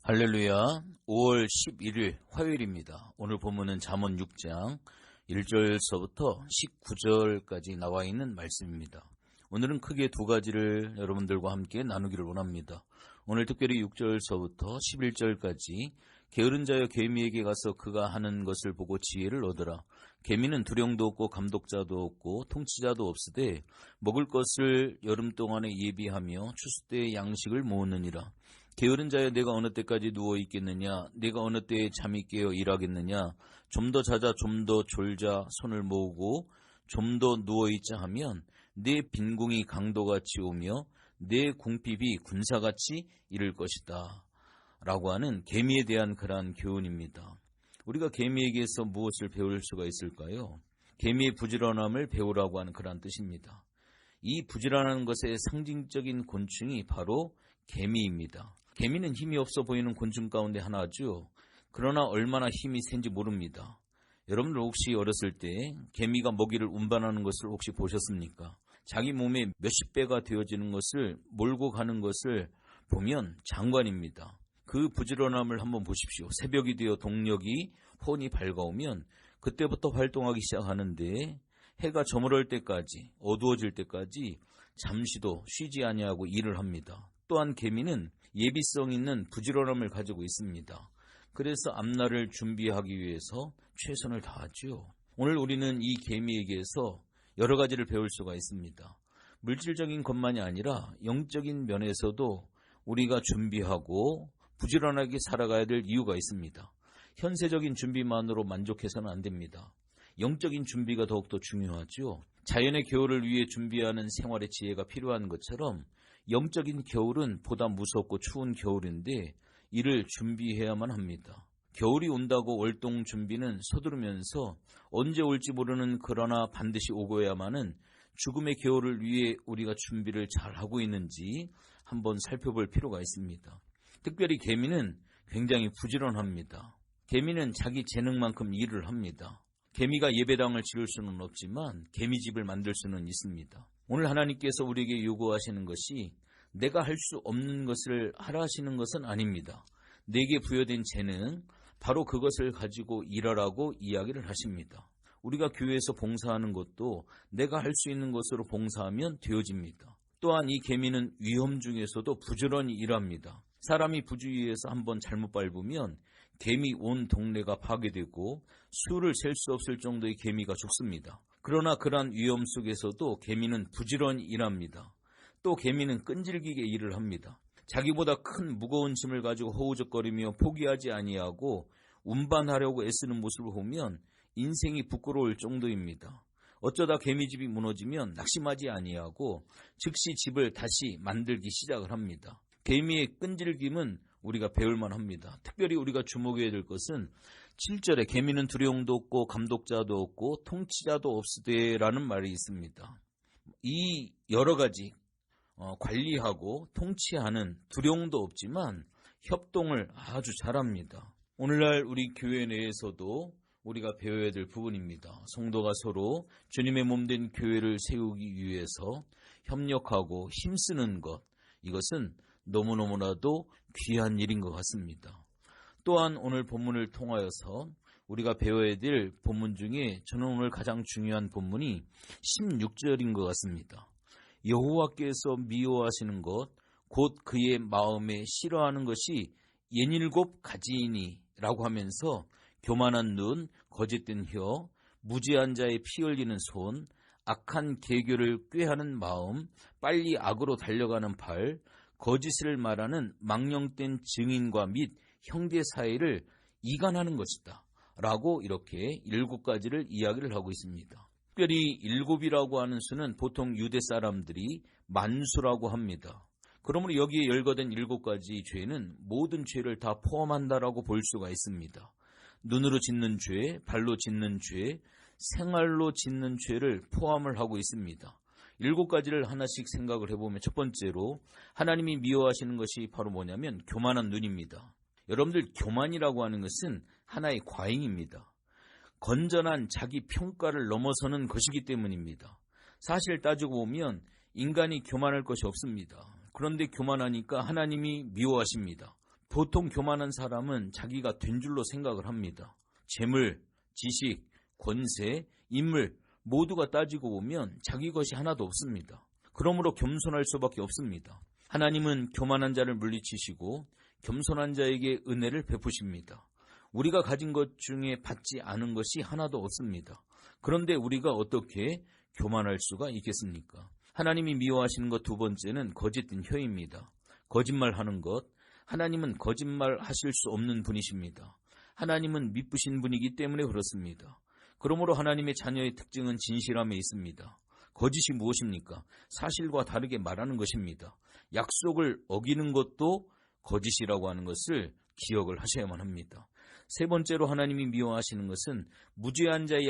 할렐루야. 5월 11일 화요일입니다. 오늘 본문은 잠언 6장 1절서부터 19절까지 나와 있는 말씀입니다. 오늘은 크게 두 가지를 여러분들과 함께 나누기를 원합니다. 오늘 특별히 6절서부터 11절까지 게으른 자여 개미에게 가서 그가 하는 것을 보고 지혜를 얻으라. 개미는 두령도 없고 감독자도 없고 통치자도 없으되 먹을 것을 여름 동안에 예비하며 추수 때에 양식을 모으느니라. 게으른 자여 내가 어느 때까지 누워 있겠느냐? 내가 어느 때에 잠이 깨어 일하겠느냐? 좀 더 자자 좀 더 졸자 손을 모으고 좀 더 누워있자 하면 내 빈궁이 강도같이 오며 내 궁핍이 군사같이 이를 것이다. 라고 하는 개미에 대한 그러한 교훈입니다. 우리가 개미에게서 무엇을 배울 수가 있을까요? 개미의 부지런함을 배우라고 하는 그러한 뜻입니다. 이 부지런한 것의 상징적인 곤충이 바로 개미입니다. 개미는 힘이 없어 보이는 곤충 가운데 하나죠. 그러나 얼마나 힘이 센지 모릅니다. 여러분들 혹시 어렸을 때 개미가 먹이를 운반하는 것을 혹시 보셨습니까? 자기 몸에 몇십 배가 되어지는 것을 몰고 가는 것을 보면 장관입니다. 그 부지런함을 한번 보십시오. 새벽이 되어 동력이 혼이 밝아오면 그때부터 활동하기 시작하는데 해가 저물을 때까지, 어두워질 때까지 잠시도 쉬지 아니하고 일을 합니다. 또한 개미는 예비성 있는 부지런함을 가지고 있습니다. 그래서 앞날을 준비하기 위해서 최선을 다하죠. 오늘 우리는 이 개미에게서 여러 가지를 배울 수가 있습니다. 물질적인 것만이 아니라 영적인 면에서도 우리가 준비하고 부지런하게 살아가야 될 이유가 있습니다. 현세적인 준비만으로 만족해서는 안 됩니다. 영적인 준비가 더욱더 중요하죠. 자연의 겨울을 위해 준비하는 생활의 지혜가 필요한 것처럼 영적인 겨울은 보다 무섭고 추운 겨울인데 이를 준비해야만 합니다. 겨울이 온다고 월동 준비는 서두르면서 언제 올지 모르는 그러나 반드시 오고야만은 죽음의 겨울을 위해 우리가 준비를 잘하고 있는지 한번 살펴볼 필요가 있습니다. 특별히 개미는 굉장히 부지런합니다. 개미는 자기 재능만큼 일을 합니다. 개미가 예배당을 지을 수는 없지만 개미집을 만들 수는 있습니다. 오늘 하나님께서 우리에게 요구하시는 것이 내가 할 수 없는 것을 하라 하시는 것은 아닙니다. 내게 부여된 재능, 바로 그것을 가지고 일하라고 이야기를 하십니다. 우리가 교회에서 봉사하는 것도 내가 할 수 있는 것으로 봉사하면 되어집니다. 또한 이 개미는 위험 중에서도 부지런히 일합니다. 사람이 부주의해서 한번 잘못 밟으면 개미 온 동네가 파괴되고 수를 셀 수 없을 정도의 개미가 죽습니다. 그러나 그러한 위험 속에서도 개미는 부지런히 일합니다. 또 개미는 끈질기게 일을 합니다. 자기보다 큰 무거운 짐을 가지고 허우적거리며 포기하지 아니하고 운반하려고 애쓰는 모습을 보면 인생이 부끄러울 정도입니다. 어쩌다 개미집이 무너지면 낙심하지 아니하고 즉시 집을 다시 만들기 시작을 합니다. 개미의 끈질김은 우리가 배울만 합니다. 특별히 우리가 주목해야 될 것은 7절에 개미는 두령도 없고 감독자도 없고 통치자도 없으되라는 말이 있습니다. 이 여러 가지 관리하고 통치하는 두령도 없지만 협동을 아주 잘합니다. 오늘날 우리 교회 내에서도 우리가 배워야 될 부분입니다. 성도가 서로 주님의 몸된 교회를 세우기 위해서 협력하고 힘쓰는 것, 이것은 너무너무나도 귀한 일인 것 같습니다. 또한 오늘 본문을 통하여서 우리가 배워야 될 본문 중에 저는 오늘 가장 중요한 본문이 16절인 것 같습니다. 여호와께서 미워하시는 것, 곧 그의 마음에 싫어하는 것이 67가지이니 라고 하면서 교만한 눈, 거짓된 혀, 무지한 자의 피 흘리는 손, 악한 계교를 꾀하는 마음, 빨리 악으로 달려가는 팔, 거짓을 말하는 망령된 증인과 및 형제 사이를 이간하는 것이다 라고 이렇게 7가지를 이야기를 하고 있습니다. 특별히 7이라고 하는 수는 보통 유대 사람들이 만수라고 합니다. 그러므로 여기에 열거된 7가지 죄는 모든 죄를 다 포함한다라고 볼 수가 있습니다. 눈으로 짓는 죄, 발로 짓는 죄, 생활로 짓는 죄를 포함을 하고 있습니다. 7가지를 하나씩 생각을 해보면 첫 번째로 하나님이 미워하시는 것이 바로 뭐냐면 교만한 눈입니다. 여러분들 교만이라고 하는 것은 하나의 과잉입니다. 건전한 자기 평가를 넘어서는 것이기 때문입니다. 사실 따지고 보면 인간이 교만할 것이 없습니다. 그런데 교만하니까 하나님이 미워하십니다. 보통 교만한 사람은 자기가 된 줄로 생각을 합니다. 재물, 지식, 권세, 인물 모두가 따지고 보면 자기 것이 하나도 없습니다. 그러므로 겸손할 수밖에 없습니다. 하나님은 교만한 자를 물리치시고 겸손한 자에게 은혜를 베푸십니다. 우리가 가진 것 중에 받지 않은 것이 하나도 없습니다. 그런데 우리가 어떻게 교만할 수가 있겠습니까? 하나님이 미워하시는 것 두 번째는 거짓된 혀입니다. 거짓말하는 것. 하나님은 거짓말 하실 수 없는 분이십니다. 하나님은 미쁘신 분이기 때문에 그렇습니다. 그러므로 하나님의 자녀의 특징은 진실함에 있습니다. 거짓이 무엇입니까? 사실과 다르게 말하는 것입니다. 약속을 어기는 것도 거짓이라고 하는 것을 기억을 하셔야만 합니다. 세 번째로 하나님이 미워하시는 것은 무죄한 자의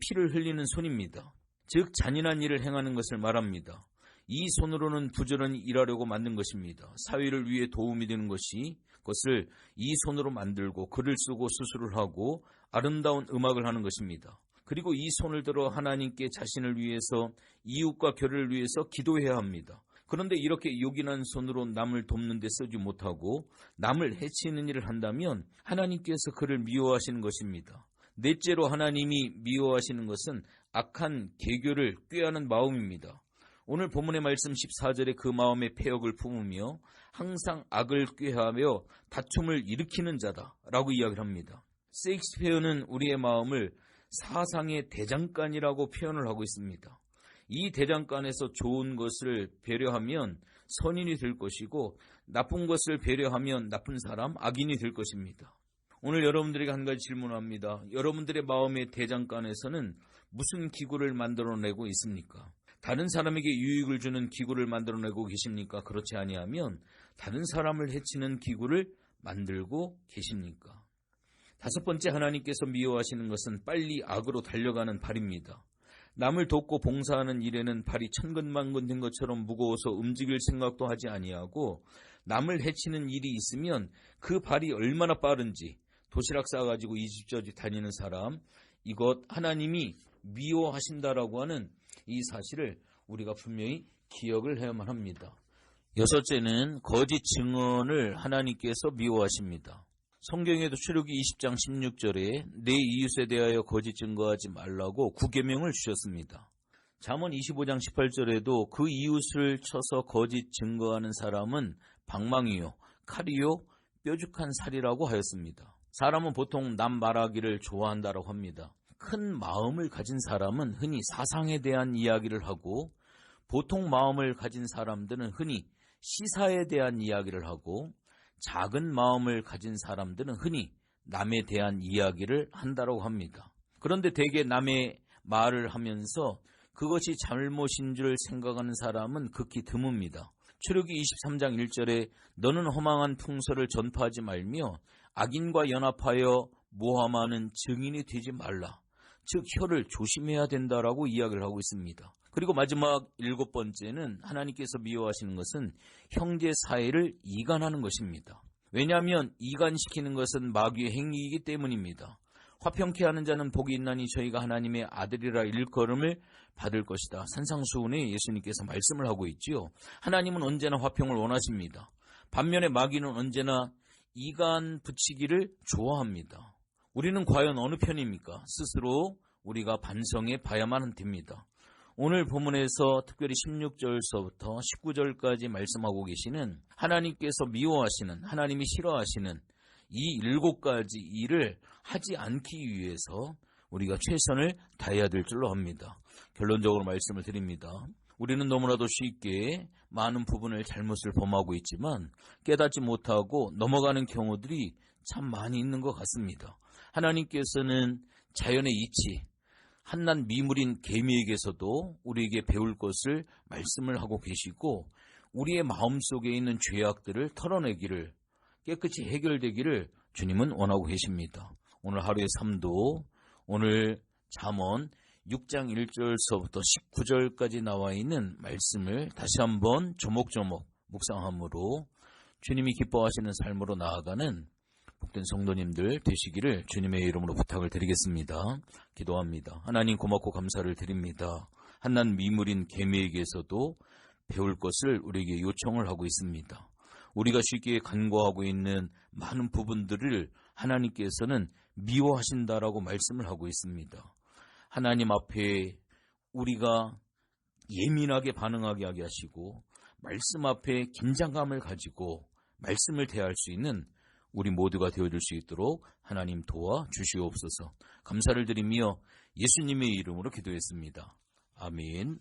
피를 흘리는 손입니다. 즉 잔인한 일을 행하는 것을 말합니다. 이 손으로는 부지런히 일하려고 만든 것입니다. 사회를 위해 도움이 되는 것을 이 손으로 만들고 글을 쓰고 수술을 하고 아름다운 음악을 하는 것입니다. 그리고 이 손을 들어 하나님께 자신을 위해서 이웃과 교회를 위해서 기도해야 합니다. 그런데 이렇게 요긴한 손으로 남을 돕는 데 쓰지 못하고 남을 해치는 일을 한다면 하나님께서 그를 미워하시는 것입니다. 넷째로 하나님이 미워하시는 것은 악한 계교를 꾀하는 마음입니다. 오늘 본문의 말씀 14절에 그 마음의 패역을 품으며 항상 악을 꾀하며 다툼을 일으키는 자다라고 이야기를 합니다. 셰익스피어는 우리의 마음을 사상의 대장간이라고 표현을 하고 있습니다. 이 대장간에서 좋은 것을 배려하면 선인이 될 것이고 나쁜 것을 배려하면 나쁜 사람, 악인이 될 것입니다. 오늘 여러분들에게 한 가지 질문합니다. 여러분들의 마음의 대장간에서는 무슨 기구를 만들어내고 있습니까? 다른 사람에게 유익을 주는 기구를 만들어내고 계십니까? 그렇지 아니하면 다른 사람을 해치는 기구를 만들고 계십니까? 다섯 번째, 하나님께서 미워하시는 것은 빨리 악으로 달려가는 발입니다. 남을 돕고 봉사하는 일에는 발이 천근만근 된 것처럼 무거워서 움직일 생각도 하지 아니하고 남을 해치는 일이 있으면 그 발이 얼마나 빠른지 도시락 싸가지고 이 집 저 집 다니는 사람, 이것 하나님이 미워하신다라고 하는 이 사실을 우리가 분명히 기억을 해야만 합니다. 여섯째는 거짓 증언을 하나님께서 미워하십니다. 성경에도 출애굽기 20장 16절에 내 이웃에 대하여 거짓 증거하지 말라고 구계명을 주셨습니다. 잠언 25장 18절에도 그 이웃을 쳐서 거짓 증거하는 사람은 방망이요, 칼이요, 뾰족한 살이라고 하였습니다. 사람은 보통 남 말하기를 좋아한다라고 합니다. 큰 마음을 가진 사람은 흔히 사상에 대한 이야기를 하고 보통 마음을 가진 사람들은 흔히 시사에 대한 이야기를 하고 작은 마음을 가진 사람들은 흔히 남에 대한 이야기를 한다고 합니다. 그런데 대개 남의 말을 하면서 그것이 잘못인 줄 생각하는 사람은 극히 드뭅니다. 출애굽기 23장 1절에 너는 허망한 풍설을 전파하지 말며 악인과 연합하여 모함하는 증인이 되지 말라. 즉 혀를 조심해야 된다라고 이야기를 하고 있습니다. 그리고 마지막 일곱 번째는 하나님께서 미워하시는 것은 형제 사이를 이간하는 것입니다. 왜냐하면 이간시키는 것은 마귀의 행위이기 때문입니다. 화평케 하는 자는 복이 있나니 저희가 하나님의 아들이라 일컬음을 받을 것이다. 산상수훈에 예수님께서 말씀을 하고 있지요. 하나님은 언제나 화평을 원하십니다. 반면에 마귀는 언제나 이간 붙이기를 좋아합니다. 우리는 과연 어느 편입니까? 스스로 우리가 반성해 봐야만 됩니다. 오늘 본문에서 특별히 16절서부터 19절까지 말씀하고 계시는 하나님께서 미워하시는, 하나님이 싫어하시는 이 7가지 일을 하지 않기 위해서 우리가 최선을 다해야 될 줄로 합니다. 결론적으로 말씀을 드립니다. 우리는 너무나도 쉽게 많은 부분을 잘못을 범하고 있지만 깨닫지 못하고 넘어가는 경우들이 참 많이 있는 것 같습니다. 하나님께서는 자연의 이치, 한낱 미물인 개미에게서도 우리에게 배울 것을 말씀을 하고 계시고 우리의 마음속에 있는 죄악들을 털어내기를, 깨끗이 해결되기를 주님은 원하고 계십니다. 오늘 하루의 삶도 오늘 잠언 6장 1절서부터 19절까지 나와 있는 말씀을 다시 한번 조목조목 묵상함으로 주님이 기뻐하시는 삶으로 나아가는 복된 성도님들 되시기를 주님의 이름으로 부탁을 드리겠습니다. 기도합니다. 하나님 고맙고 감사를 드립니다. 한낱 미물인 개미에게서도 배울 것을 우리에게 요청을 하고 있습니다. 우리가 쉽게 간과하고 있는 많은 부분들을 하나님께서는 미워하신다라고 말씀을 하고 있습니다. 하나님 앞에 우리가 예민하게 반응하게 하게 하시고 말씀 앞에 긴장감을 가지고 말씀을 대할 수 있는 우리 모두가 되어줄 수 있도록 하나님 도와주시옵소서. 감사를 드리며 예수님의 이름으로 기도했습니다. 아멘.